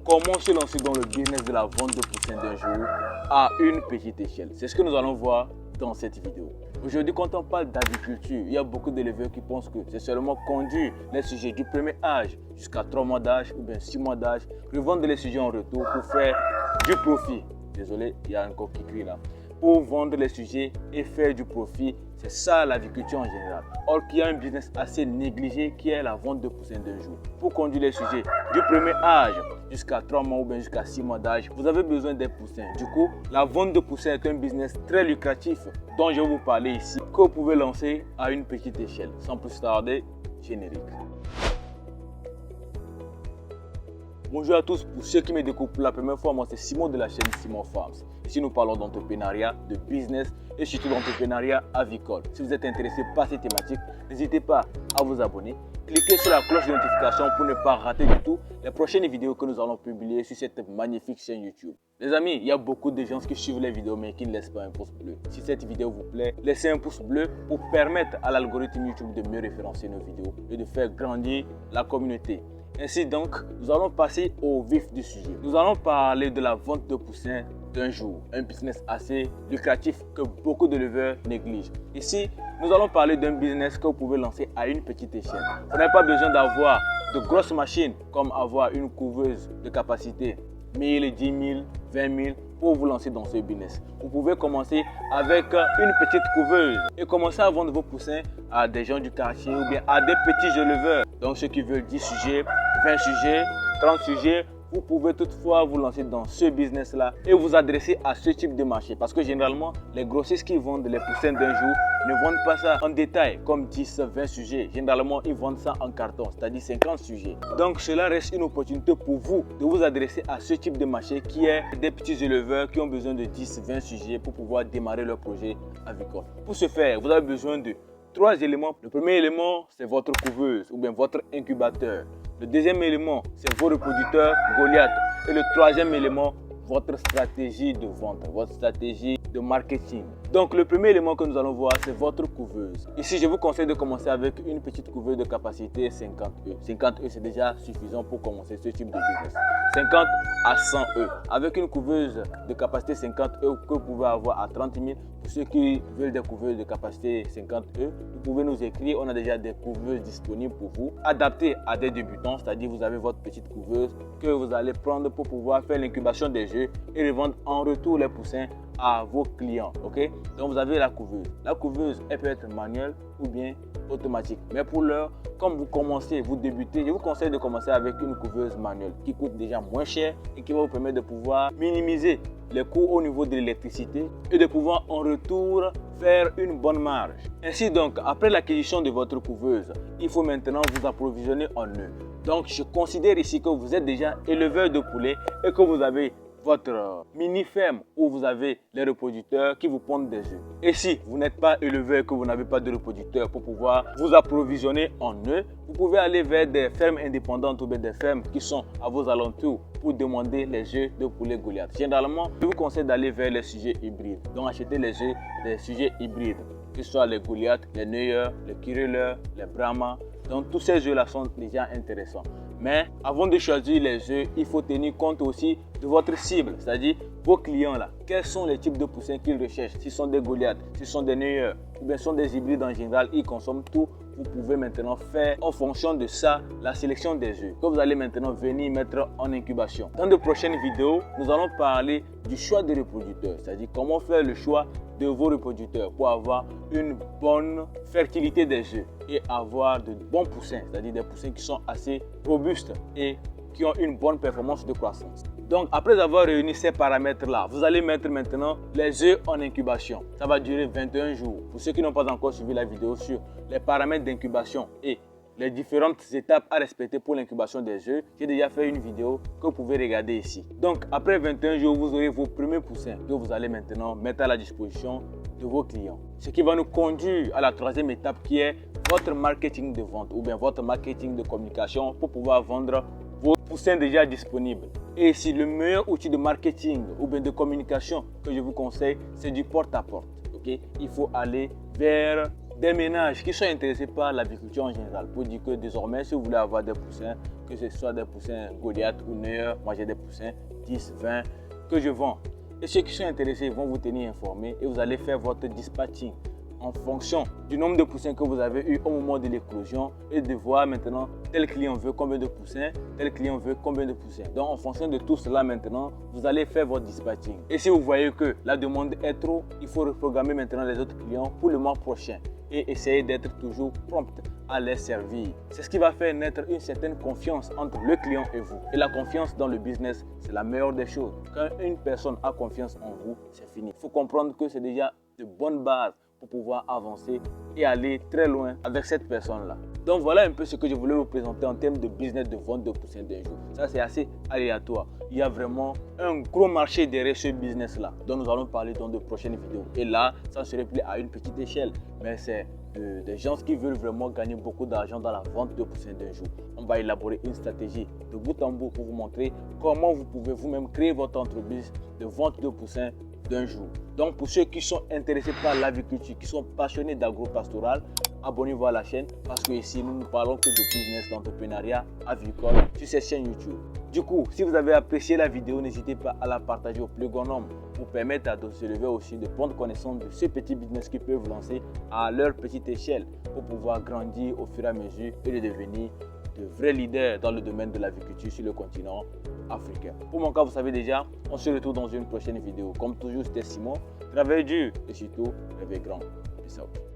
Comment se lancer dans le business de la vente de poussins d'un jour à une petite échelle? C'est ce que nous allons voir dans cette vidéo. Aujourd'hui, quand on parle d'agriculture, il y a beaucoup d'éleveurs qui pensent que c'est seulement conduire les sujets du premier âge jusqu'à 3 mois d'âge ou bien 6 mois d'âge, revendre les sujets en retour pour faire du profit. Désolé, il y a un coq qui crie là. Pour vendre les sujets et faire du profit, c'est ça l'agriculture en général. Or, qu'il y a un business assez négligé qui est la vente de poussins d'un jour. Pour conduire les sujets du premier âge jusqu'à 3 mois ou bien jusqu'à 6 mois d'âge, vous avez besoin des poussins. Du coup, la vente de poussins est un business très lucratif dont je vais vous parler ici, que vous pouvez lancer à une petite échelle. Sans plus tarder, générique. Bonjour à tous, pour ceux qui me découvrent pour la première fois, moi c'est Simon de la chaîne Simon Farms. Ici nous parlons d'entrepreneuriat, de business et surtout d'entrepreneuriat avicole. Si vous êtes intéressé par ces thématiques, n'hésitez pas à vous abonner. Cliquez sur la cloche de notification pour ne pas rater du tout les prochaines vidéos que nous allons publier sur cette magnifique chaîne YouTube. Les amis, il y a beaucoup de gens qui suivent les vidéos mais qui ne laissent pas un pouce bleu. Si cette vidéo vous plaît, laissez un pouce bleu pour permettre à l'algorithme YouTube de mieux référencer nos vidéos et de faire grandir la communauté. Ainsi donc, nous allons passer au vif du sujet. Nous allons parler de la vente de poussins d'un jour, un business assez lucratif que beaucoup d'éleveurs négligent. Ici, nous allons parler d'un business que vous pouvez lancer à une petite échelle. Vous n'avez pas besoin d'avoir de grosses machines comme avoir une couveuse de capacité 1000, 10 000, 20 000 pour vous lancer dans ce business. Vous pouvez commencer avec une petite couveuse et commencer à vendre vos poussins à des gens du quartier ou bien à des petits éleveurs. Donc ceux qui veulent 10 sujets, 20 sujets, 30 sujets, vous pouvez toutefois vous lancer dans ce business-là et vous adresser à ce type de marché. Parce que généralement, les grossistes qui vendent les poussins d'un jour ne vendent pas ça en détail, comme 10, 20 sujets. Généralement, ils vendent ça en carton, c'est-à-dire 50 sujets. Donc, cela reste une opportunité pour vous de vous adresser à ce type de marché qui est des petits éleveurs qui ont besoin de 10, 20 sujets pour pouvoir démarrer leur projet avicole. Pour ce faire, vous avez besoin de 3 éléments. Le premier élément, c'est votre couveuse ou bien votre incubateur. Le deuxième élément, c'est vos reproducteurs Goliath. Et le troisième élément, votre stratégie de vente, votre stratégie de marketing. Donc le premier élément que nous allons voir, c'est votre couveuse. Ici, je vous conseille de commencer avec une petite couveuse de capacité 50 E. 50 E, c'est déjà suffisant pour commencer ce type de business. 50 à 100 E. Avec une couveuse de capacité 50 E que vous pouvez avoir à 30 000, pour ceux qui veulent des couveuses de capacité 50 E, vous pouvez nous écrire. On a déjà des couveuses disponibles pour vous, adaptées à des débutants, c'est-à-dire vous avez votre petite couveuse que vous allez prendre pour pouvoir faire l'incubation des œufs et revendre en retour les poussins à vos clients. Ok, donc vous avez la couveuse. La couveuse, elle peut être manuelle ou bien automatique. Mais pour l'heure, comme vous commencez, vous débutez, je vous conseille de commencer avec une couveuse manuelle qui coûte déjà moins cher et qui va vous permettre de pouvoir minimiser les coûts au niveau de l'électricité et de pouvoir en retour faire une bonne marge. Ainsi donc, après l'acquisition de votre couveuse, il faut maintenant vous approvisionner en œufs. Donc, je considère ici que vous êtes déjà éleveur de poulets et que vous avez votre mini-ferme où vous avez les reproducteurs qui vous pondent des œufs. Et si vous n'êtes pas éleveur et que vous n'avez pas de reproducteurs pour pouvoir vous approvisionner en œufs, vous pouvez aller vers des fermes indépendantes ou bien des fermes qui sont à vos alentours pour demander les œufs de poulet Goliath. Généralement, je vous conseille d'aller vers les sujets hybrides. Donc acheter les œufs des sujets hybrides, que ce soit les Goliath, les Neuer, les Kiriller, les Brahma. Donc tous ces œufs-là sont déjà intéressants. Mais avant de choisir les œufs, il faut tenir compte aussi de votre cible, c'est-à-dire vos clients là. Quels sont les types de poussins qu'ils recherchent? S'ils sont des Goliath, s'ils sont des Neuer, ou bien sont des hybrides en général, ils consomment tout. Vous pouvez maintenant faire en fonction de ça la sélection des œufs que vous allez maintenant venir mettre en incubation. Dans de prochaines vidéos, nous allons parler du choix des reproducteurs, c'est-à-dire comment faire le choix de vos reproducteurs pour avoir une bonne fertilité des œufs et avoir de bons poussins, c'est-à-dire des poussins qui sont assez robustes et qui ont une bonne performance de croissance. Donc après avoir réuni ces paramètres-là, vous allez mettre maintenant les œufs en incubation. Ça va durer 21 jours. Pour ceux qui n'ont pas encore suivi la vidéo sur les paramètres d'incubation et les différentes étapes à respecter pour l'incubation des œufs, j'ai déjà fait une vidéo que vous pouvez regarder ici. Donc après 21 jours, vous aurez vos premiers poussins que vous allez maintenant mettre à la disposition de vos clients. Ce qui va nous conduire à la troisième étape qui est votre marketing de vente ou bien votre marketing de communication pour pouvoir vendre vos poussins déjà disponibles. Et ici, le meilleur outil de marketing ou bien de communication que je vous conseille, c'est du porte-à-porte. Okay? Il faut aller vers des ménages qui sont intéressés par l'agriculture en général. Pour dire que désormais, si vous voulez avoir des poussins, que ce soit des poussins Goliath ou Neuer, moi j'ai des poussins 10, 20 que je vends. Et ceux qui sont intéressés vont vous tenir informés et vous allez faire votre dispatching en fonction du nombre de poussins que vous avez eu au moment de l'éclosion et de voir maintenant tel client veut combien de poussins, tel client veut combien de poussins. Donc en fonction de tout cela maintenant, vous allez faire votre dispatching. Et si vous voyez que la demande est trop, il faut reprogrammer maintenant les autres clients pour le mois prochain et essayer d'être toujours prompt à les servir. C'est ce qui va faire naître une certaine confiance entre le client et vous. Et la confiance dans le business, c'est la meilleure des choses. Quand une personne a confiance en vous, c'est fini. Il faut comprendre que c'est déjà de bonnes bases pour pouvoir avancer et aller très loin avec cette personne-là. Donc voilà un peu ce que je voulais vous présenter en termes de business de vente de poussins d'un jour. Ça c'est assez aléatoire. Il y a vraiment un gros marché derrière ce business-là dont nous allons parler dans de prochaines vidéos. Et là, ça ne serait plus à une petite échelle, mais c'est des gens qui veulent vraiment gagner beaucoup d'argent dans la vente de poussins d'un jour. On va élaborer une stratégie de bout en bout pour vous montrer comment vous pouvez vous-même créer votre entreprise de vente de poussins d'un jour. Donc pour ceux qui sont intéressés par l'agriculture, qui sont passionnés d'agro-pastoral, abonnez-vous à la chaîne parce que ici nous ne parlons que de business, d'entrepreneuriat agricole sur cette chaîne YouTube. Du coup, si vous avez apprécié la vidéo, n'hésitez pas à la partager au plus grand nombre pour permettre à d'autres de se lever aussi, de prendre connaissance de ces petits business qui peuvent lancer à leur petite échelle pour pouvoir grandir au fur et à mesure et de devenir de vrais leaders dans le domaine de l'agriculture sur le continent africain. Pour mon cas, vous savez déjà, on se retrouve dans une prochaine vidéo. Comme toujours, c'était Simon. Travaillez dur et surtout, rêvez grand. Peace out.